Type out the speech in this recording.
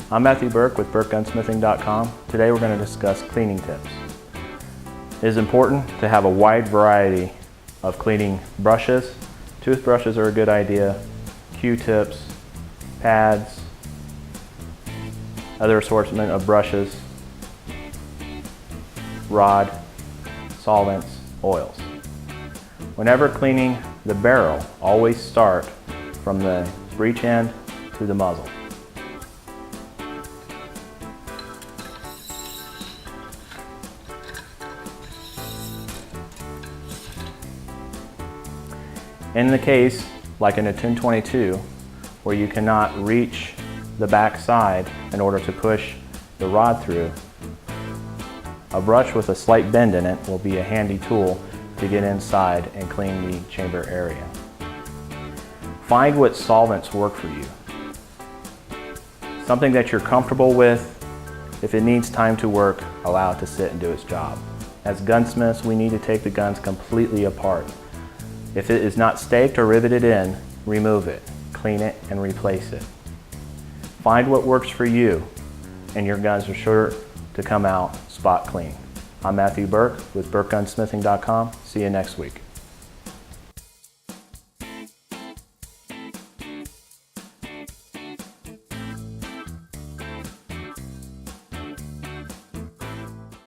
I'm Matthew Burke with BurkeGunsmithing.com. Today we're going to discuss cleaning tips. It is important to have a wide variety of cleaning brushes. Toothbrushes are a good idea, Q-tips, pads, other assortment of brushes, rod, solvents, oils. Whenever cleaning the barrel, always start from the breech end to the muzzle. In the case, like in a 1022, where you cannot reach the back side in order to push the rod through, a brush with a slight bend in it will be a handy tool to get inside and clean the chamber area. Find what solvents work for you. Something that you're comfortable with. If it needs time to work, allow it to sit and do its job. As gunsmiths, we need to take the guns completely apart. If it is not staked or riveted in, remove it, clean it, and replace it. Find what works for you, and your guns are sure to come out spot clean. I'm Matthew Burke with BurkeGunsmithing.com. See you next week.